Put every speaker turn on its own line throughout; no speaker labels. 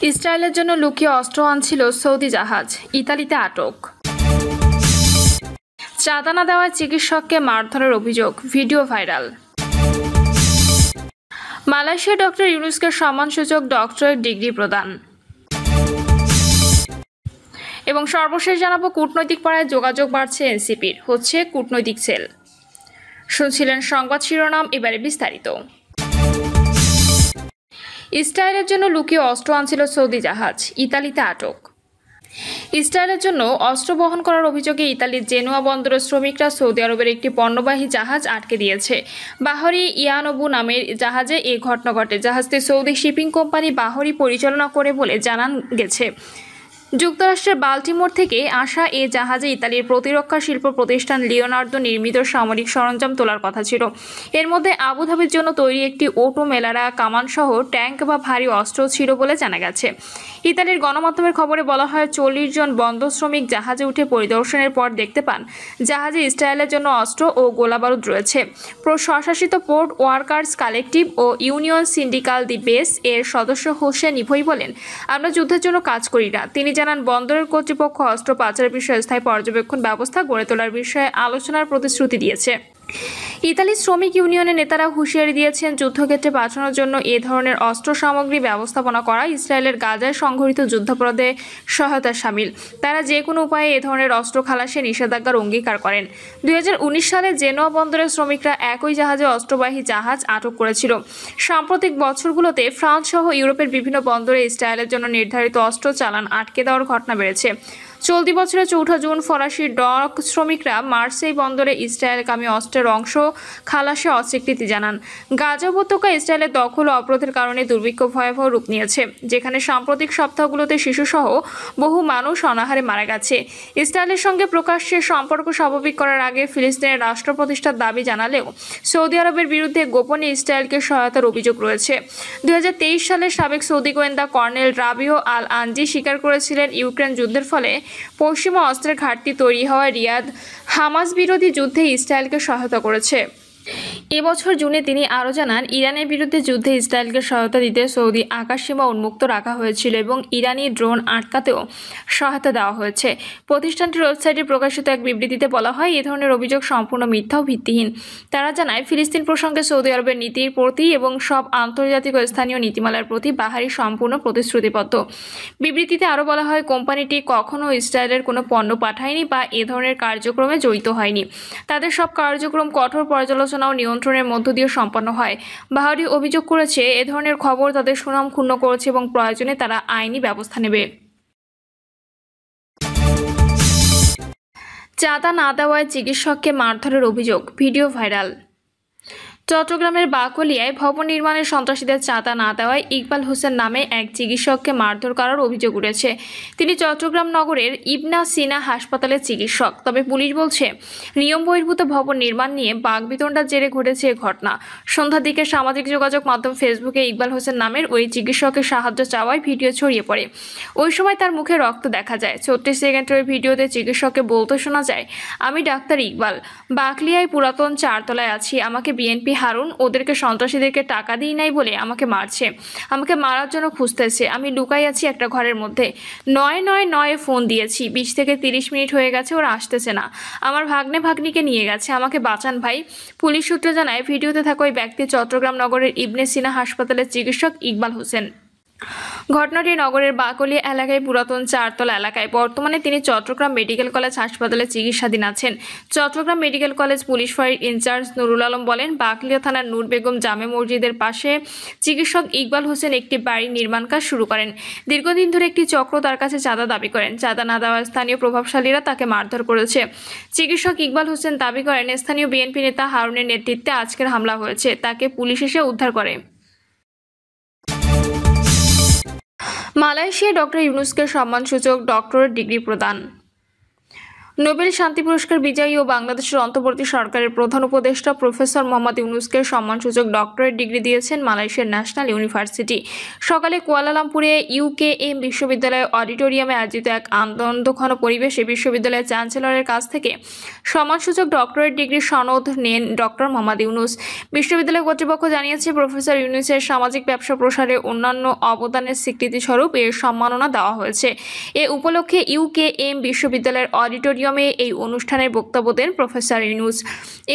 ইসরায়েলের জন্য লুকিয়ে অস্ত্র আনছিল সৌদি জাহাজ, ইতালিতে আটক। চাঁদা না দেওয়ায় চিকিৎসককে মারধরের অভিযোগ, ভিডিও ভাইরাল। মালয়েশিয়ায় ডক্টর ইউনুসকে সম্মানসূচক ডক্টরেট ডিগ্রি প্রদান। এবং সর্বশেষ জানাবো, কূটনৈতিক পাড়ায় যোগাযোগ বাড়ছে এনসিপির, হচ্ছে কূটনৈতিক সেল। শুনছিলেন সংবাদ শিরোনাম, এবারে বিস্তারিত। ইসরায়েলের জন্য লুকিয়ে অস্ত্র আনছিল সৌদি জাহাজ, ইতালিতে আটক। ইসরায়েলের জন্য অস্ত্র বহন করার অভিযোগে ইতালির জেনুয়া বন্দরের শ্রমিকরা সৌদি আরবের একটি পণ্যবাহী জাহাজ আটকে দিয়েছে। বাহরি ইয়ানবু নামের জাহাজে এই ঘটনা ঘটে। জাহাজটি সৌদি শিপিং কোম্পানি বাহরি পরিচালনা করে বলে জানান গেছে। যুক্তরাষ্ট্রের বাল্টিমোর থেকে আসা এ জাহাজে ইতালির প্রতিরক্ষা শিল্প প্রতিষ্ঠান লিওনার্দো নির্মিত সামরিক সরঞ্জাম তোলার কথা ছিল। এর মধ্যে আবুধাবির জন্য তৈরি একটি ওটো মেলারা কামানসহ ট্যাঙ্ক বা ভারী অস্ত্র ছিল বলে জানা গেছে। ইতালির গণমাধ্যমের খবরে বলা হয়, 40 জন বন্দর শ্রমিক জাহাজে উঠে পরিদর্শনের পর দেখতে পান জাহাজে ইসরায়েলের জন্য অস্ত্র ও গোলাবারুদ রয়েছে। স্বশাসিত পোর্ট ওয়ার্কার্স কালেকটিভ ও ইউনিয়ন সিন্ডিকাল দি বেস এর সদস্য হোসেন ইভোই বলেন, আমরা যুদ্ধের জন্য কাজ করি না। তিনি জানান, বন্দরের কর্তৃপক্ষ অস্ত্র পাচারের বিষয়ে স্থায়ী পর্যবেক্ষণ ব্যবস্থা গড়ে তোলার বিষয়ে আলোচনার প্রতিশ্রুতি দিয়েছে। ইতালির শ্রমিক ইউনিয়নের নেতারা হুঁশিয়ারি দিয়েছেন, যুদ্ধক্ষেত্রে পাঠানোর জন্য এ ধরনের অস্ত্র সামগ্রী ব্যবস্থাপনা করা ইসরায়েলের গাজায় সংঘটিত যুদ্ধাপরাধে সহায়তার শামিল। তারা যে কোনো উপায়ে এ ধরনের অস্ত্র খালাসে নিষেধাজ্ঞার অঙ্গীকার করেন। 2019 সালে জেনোয়া বন্দরের শ্রমিকরা একই জাহাজে অস্ত্রবাহী জাহাজ আটক করেছিল। সাম্প্রতিক বছরগুলোতে ফ্রান্স সহ ইউরোপের বিভিন্ন বন্দরে ইসরায়েলের জন্য নির্ধারিত অস্ত্র চালান আটকে দেওয়ার ঘটনা বেড়েছে। চলতি বছরের 4 জুন ফরাসি ডক শ্রমিকরা মার্সেই বন্দরে ইসরায়েলগামী অস্ত্রের অংশ খালাসে অস্বীকৃতি জানান। গাজা উপত্যকা ইসরায়েলের দখল ও অবরোধের কারণে দুর্ভিক্ষ ভয়াবহ রূপ নিয়েছে, যেখানে সাম্প্রতিক সপ্তাহগুলোতে শিশুসহ বহু মানুষ অনাহারে মারা গেছে। ইসরায়েলের সঙ্গে প্রকাশ্যে সম্পর্ক স্বাভাবিক করার আগে ফিলিস্তিনের রাষ্ট্র প্রতিষ্ঠার দাবি জানালেও সৌদি আরবের বিরুদ্ধে গোপনে ইসরায়েলকে সহায়তার অভিযোগ রয়েছে। 2023 সালে সাবেক সৌদি গোয়েন্দা কর্নেল রাবিও আল আনজি স্বীকার করেছিলেন, ইউক্রেন যুদ্ধের ফলে পশ্চিমা অস্ত্রের ঘাটতি তৈরি হওয়ায় রিয়াদ হামাস বিরোধী যুদ্ধে ইসরায়েলকে সহায়তা করেছে। এবছর জুনে তিনি আরও জানান, ইরানের বিরুদ্ধে যুদ্ধে ইসরায়েলকে সহায়তা দিতে সৌদি আকাশসীমা উন্মুক্ত রাখা হয়েছিল এবং ইরানি ড্রোন আটকাতেও সহায়তা দেওয়া হয়েছে। প্রতিষ্ঠানটির ওয়েবসাইটে প্রকাশিত এক বিবৃতিতে বলা হয়, এ ধরনের অভিযোগ সম্পূর্ণ মিথ্যা ও ভিত্তিহীন। তারা জানায়, ফিলিস্তিন প্রসঙ্গে সৌদি আরবের নীতির প্রতি এবং সব আন্তর্জাতিক ও স্থানীয় নীতিমালার প্রতি বাহারি সম্পূর্ণ প্রতিশ্রুতিবদ্ধ। বিবৃতিতে আরও বলা হয়, কোম্পানিটি কখনও ইসরায়েলের কোনো পণ্য পাঠায়নি বা এ ধরনের কার্যক্রমে জড়িত হয়নি। তাদের সব কার্যক্রম কঠোর পর্যালোচনা ও নিয়ন্ত্রণের মধ্য দিয়ে সম্পন্ন হয়। বাহারি অভিযোগ করেছে, এ ধরনের খবর তাদের সুনাম ক্ষুণ্ণ করেছে এবং প্রয়োজনে তারা আইনি ব্যবস্থা নেবে। চাঁদা না দেওয়ায় চিকিৎসককে মারধরের অভিযোগ, ভিডিও ভাইরাল। চট্টগ্রামের বাকলিয়ায় ভবন নির্মাণের সন্ত্রাসীদের চাঁদা না দেওয়ায় ইকবাল হোসেন নামে এক চিকিৎসককে মারধর করার অভিযোগ উঠেছে। তিনি চট্টগ্রাম নগরের ইবনা সিনা হাসপাতালের চিকিৎসক। তবে পুলিশ বলছে, নিয়ম বহির্ভূত ভবন নির্মাণ নিয়ে বাকবিতণ্ডার জেরে ঘটেছে এ ঘটনা। সন্ধ্যার দিকে সামাজিক যোগাযোগ মাধ্যম ফেসবুকে ইকবাল হোসেন নামের ওই চিকিৎসকের সাহায্য চাওয়ায় ভিডিও ছড়িয়ে পড়ে। ওই সময় তার মুখে রক্ত দেখা যায়। 34 সেকেন্ডের ভিডিওতে চিকিৎসককে বলতে শোনা যায়, আমি ডাক্তার ইকবাল, বাকলিয়ায় পুরাতন 4 তলায় আছি। আমাকে বিএনপি হারুন ওদেরকে সন্ত্রাসীদেরকে টাকা দিই নাই বলে আমাকে মারছে, আমাকে মারার জন্য খুঁজতেছে। আমি লুকাই আছি একটা ঘরের মধ্যে। 999 ফোন দিয়েছি, 20 থেকে 30 মিনিট হয়ে গেছে, ওরা আসতেছে না। আমার ভাগ্নিকে নিয়ে গেছে, আমাকে বাঁচান ভাই। পুলিশ সূত্রে জানায়, ভিডিওতে থাকা ওই ব্যক্তি চট্টগ্রাম নগরের ইবনে সিনা হাসপাতালের চিকিৎসক ইকবাল হোসেন। ঘটনাটি নগরের বাকলিয়া এলাকায় পুরাতন 4 তলা এলাকায়। বর্তমানে তিনি চট্টগ্রাম মেডিকেল কলেজ হাসপাতালে চিকিৎসাধীন আছেন। চট্টগ্রাম মেডিকেল কলেজ পুলিশ ফাঁড়ির ইনচার্জ নুরুল আলম বলেন, বাকলিয়া থানার নূর বেগম জামে মসজিদের পাশে চিকিৎসক ইকবাল হোসেন একটি বাড়ি নির্মাণ কাজ শুরু করেন। দীর্ঘদিন ধরে একটি চক্র তার কাছে চাঁদা দাবি করেন। চাঁদা না দেওয়া স্থানীয় প্রভাবশালীরা তাকে মারধর করেছে। চিকিৎসক ইকবাল হোসেন দাবি করেন, স্থানীয় বিএনপি নেতা হারুনের নেতৃত্বে আজকের হামলা হয়েছে। তাকে পুলিশ এসে উদ্ধার করে। মালয়েশিয়ায় ডক্টর ইউনুসকে সম্মানসূচক ডক্টরেট ডিগ্রি প্রদান। নোবেল শান্তি পুরস্কার বিজয়ী ও বাংলাদেশের অন্তর্বর্তী সরকারের প্রধান উপদেষ্টা প্রফেসর মোহাম্মদ ইউনূসকে সম্মানসূচক ডক্টরেট ডিগ্রি দিয়েছেন মালয়েশিয়ার ন্যাশনাল ইউনিভার্সিটি। সকালে কুয়ালালামপুরে ইউকেএম বিশ্ববিদ্যালয়ের অডিটোরিয়ামে আয়োজিত এক আনন্দঘন পরিবেশে বিশ্ববিদ্যালয়ের চ্যান্সেলরের কাছ থেকে সম্মানসূচক ডক্টরেট ডিগ্রি সনদ নেন ডক্টর মোহাম্মদ ইউনূস। বিশ্ববিদ্যালয় কর্তৃপক্ষ জানিয়েছে, প্রফেসর ইউনূসের সামাজিক ব্যবসা প্রসারে অন্যান্য অবদানের স্বীকৃতিস্বরূপ এর সম্মাননা দেওয়া হয়েছে। এ উপলক্ষে ইউকেএম বিশ্ববিদ্যালয়ের অডিটোরিয়ামে এই অনুষ্ঠানের বক্তব্য দেন প্রফেসর ইউনূস।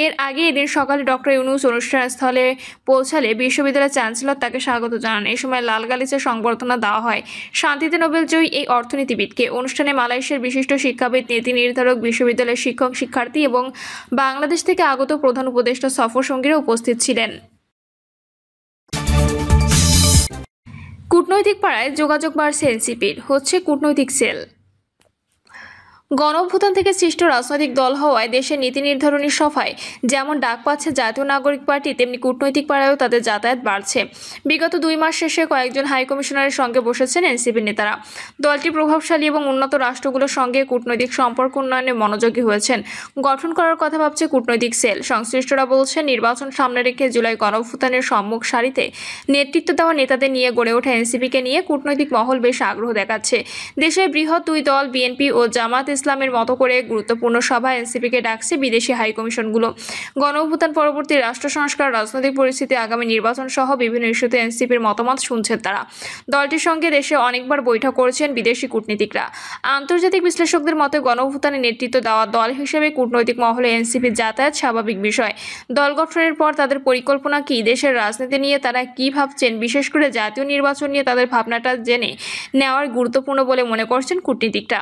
এর আগে এদিন সকালে ডক্টর ইউনূস অনুষ্ঠানস্থলে পৌঁছালে বিশ্ববিদ্যালয়ের চ্যান্সেলর তাকে স্বাগত জানান। এই সময় লাল গালিচার সংবর্ধনা দেওয়া হয় শান্তিতে নোবেলজয়ী এই অর্থনীতিবিদকে। অনুষ্ঠানে মালয়েশিয়ার বিশিষ্ট শিক্ষাবিদ, নীতি নির্ধারক, বিশ্ববিদ্যালয়ের শিক্ষক, শিক্ষার্থী এবং বাংলাদেশ থেকে আগত প্রধান উপদেষ্টা সফর সঙ্গীরা উপস্থিত ছিলেন। কূটনৈতিক পাড়ায় যোগাযোগ বাড়ছে এনসিপির, হচ্ছে কূটনৈতিক সেল। গণঅভ্যুত্থান থেকে সৃষ্ট রাজনৈতিক দল হওয়ায় দেশের নীতি নির্ধারণী সভায় যেমন ডাক পাচ্ছে জাতীয় নাগরিক পার্টি, তেমনি কূটনৈতিক পাড়ায়ও তাদের যাতায়াত বাড়ছে। বিগত 2 মাস শেষে কয়েকজন হাইকমিশনারের সঙ্গে বসেছেন এনসিপির নেতারা। দলটি প্রভাবশালী এবং উন্নত রাষ্ট্রগুলোর সঙ্গে কূটনৈতিক সম্পর্ক উন্নয়নে মনোযোগী হয়েছেন। গঠন করার কথা ভাবছে কূটনৈতিক সেল। সংশ্লিষ্টরা বলছেন, নির্বাচন সামনে রেখে জুলাই গণঅভ্যুত্থানের সম্মুখ সারিতে নেতৃত্ব দেওয়া নেতাদের নিয়ে গড়ে ওঠা এনসিপিকে নিয়ে কূটনৈতিক মহল বেশ আগ্রহ দেখাচ্ছে। দেশের বৃহৎ 2 দল বিএনপি ও জামাত ইসলামের মতো করে গুরুত্বপূর্ণ সভায় এনসিপিকে ডাকছে বিদেশি হাইকমিশনগুলো। গণঅভ্যুত্থান পরবর্তী রাষ্ট্র সংস্কার, রাজনৈতিক পরিস্থিতি, আগামী নির্বাচন সহ বিভিন্ন ইস্যুতে এনসিপির মতামত শুনছেন তারা। দলটির সঙ্গে দেশে অনেকবার বৈঠক করেছেন বিদেশি কূটনীতিকরা। আন্তর্জাতিক বিশ্লেষকদের মতে গণঅভ্যুত্থানে নেতৃত্ব দেওয়া দল হিসেবে কূটনৈতিক মহলে এনসিপির যাতায়াত স্বাভাবিক বিষয়। দল গঠনের পর তাদের পরিকল্পনা কি, দেশের রাজনীতি নিয়ে তারা কি ভাবছেন, বিশেষ করে জাতীয় নির্বাচন নিয়ে তাদের ভাবনাটা জেনে নেওয়ার গুরুত্বপূর্ণ বলে মনে করছেন কূটনীতিকরা।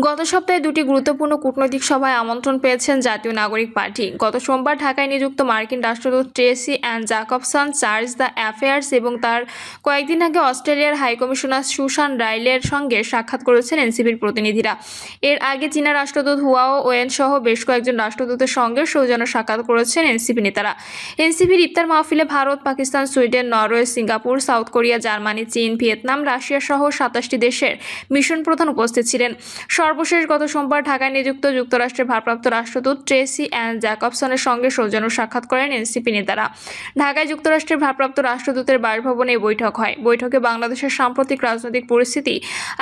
গত সপ্তাহে 2টি গুরুত্বপূর্ণ কূটনৈতিক সভায় আমন্ত্রণ পেয়েছেন জাতীয় নাগরিক পার্টি। গত সোমবার ঢাকায় নিযুক্ত মার্কিন রাষ্ট্রদূত Tracy Ann Jacobson chargé d'affaires এবং তার কয়েকদিন আগে অস্ট্রেলিয়ার হাইকমিশনার সুসান রাইলের সঙ্গে সাক্ষাৎ করেছেন এনসিপির প্রতিনিধিরা। এর আগে চীনা রাষ্ট্রদূত হুয়াও ওয়েন সহ বেশ কয়েকজন রাষ্ট্রদূতের সঙ্গে সৌজন্য সাক্ষাৎ করেছেন এনসিপি নেতারা। এনসিপির ইফতার মাহফিলে Bharat, Pakistan, Sweden, Norway, Singapore, south Korea, Germany, চীন, ভিয়েতনাম, রাশিয়া সহ 27টি দেশের মিশন প্রধান উপস্থিত ছিলেন। সর্বশেষ গত সোমবার ঢাকায় নিযুক্ত যুক্তরাষ্ট্রের ভারপ্রাপ্ত রাষ্ট্রদূত ট্রেসি অ্যান জ্যাকবসনের সঙ্গে সৌজন্য সাক্ষাৎ করেন এনসিপি নেতারা। ঢাকায় যুক্তরাষ্ট্রের ভারপ্রাপ্ত রাষ্ট্রদূতের বাসভবনে এই বৈঠক হয়। বৈঠকে বাংলাদেশের সাম্প্রতিক রাজনৈতিক পরিস্থিতি,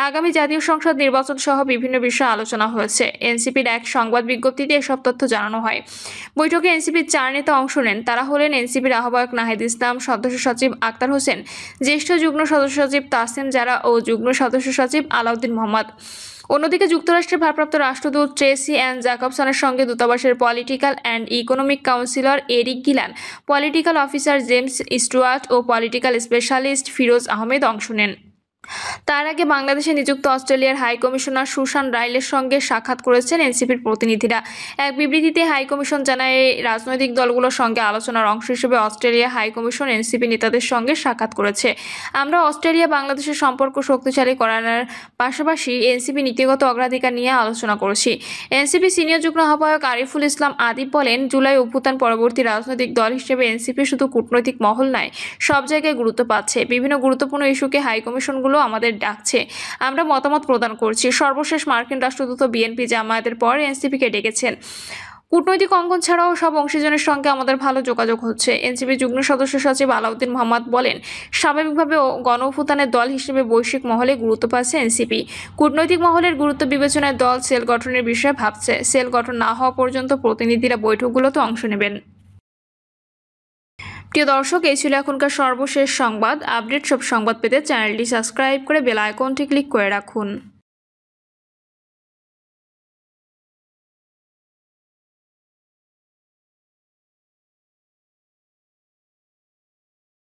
আগামী জাতীয় সংসদ নির্বাচন সহ বিভিন্ন বিষয়ে আলোচনা হয়েছে। এনসিপির এক সংবাদ বিজ্ঞপ্তিতে এসব তথ্য জানানো হয়। বৈঠকে এনসিপির 4 নেতা অংশ নেন। তারা হলেন এনসিপির আহ্বায়ক নাহিদ ইসলাম, সদস্য সচিব আক্তার হোসেন, জ্যেষ্ঠ যুগ্ম সদস্য সচিব তাসিম জারা ও যুগ্ম সদস্য সচিব আলাউদ্দিন মোহাম্মদ। অন্যদিকে যুক্তরাষ্ট্রের ভারপ্রাপ্ত রাষ্ট্রদূত ট্রেসি অ্যান জ্যাকবসনের সঙ্গে দূতাবাসের political and economic counsellor Eric Gillan, political officer James Stewart ও পলিটিক্যাল স্পেশালিস্ট ফিরোজ আহমেদ অংশ নেন। তার আগে বাংলাদেশে নিযুক্ত অস্ট্রেলিয়ার হাইকমিশনার সুসান রাইলের সঙ্গে সাক্ষাৎ করেছেন এনসিপির প্রতিনিধিরা। এক বিবৃতিতে হাইকমিশন জানায়, রাজনৈতিক দলগুলোর সঙ্গে আলোচনার অংশ হিসেবে অস্ট্রেলিয়া হাইকমিশন এনসিপি নেতাদের সঙ্গে সাক্ষাৎ করেছে। আমরা অস্ট্রেলিয়া বাংলাদেশের সম্পর্ক শক্তিশালী করার পাশাপাশি এনসিপি নীতিগত অগ্রাধিকার নিয়ে আলোচনা করেছি। এনসিপি সিনিয়র যুগ্ম আহ্বায়ক আরিফুল ইসলাম আদিব বলেন, জুলাই অভ্যুত্থান পরবর্তী রাজনৈতিক দল হিসেবে এনসিপি শুধু কূটনৈতিক মহল নয়, সব জায়গায় গুরুত্ব পাচ্ছে। বিভিন্ন গুরুত্বপূর্ণ ইস্যুকে হাইকমিশনগুলো আমাদের ডাকছে, আমরা মতামত প্রদান করছি। সর্বশেষ মার্কিন রাষ্ট্রদূত বিএনপি জামায়াতের পর এনসিপিকে ডেকেছেন। কূটনৈতিক অঙ্গন ছাড়াও সব অংশীজনের সঙ্গে আমাদের ভালো যোগাযোগ হচ্ছে। এনসিপি যুগ্ম সদস্য সচিব আলাউদ্দিন মোহাম্মদ বলেন, স্বাভাবিকভাবে গণঅভ্যুত্থানের দল হিসেবে বৈশ্বিক মহলে গুরুত্ব পাচ্ছে এনসিপি। কূটনৈতিক মহলের গুরুত্ব বিবেচনায় দল সেল গঠনের বিষয়ে ভাবছে। সেল গঠন না হওয়া পর্যন্ত প্রতিনিধিরা বৈঠকগুলোতে অংশ নেবেন। প্রিয় দর্শক, এই ছিল এখনকার সর্বশেষ সংবাদ। আপডেট সব সংবাদ পেতে চ্যানেলটি সাবস্ক্রাইব করে বেল আইকনটি ক্লিক করে রাখুন।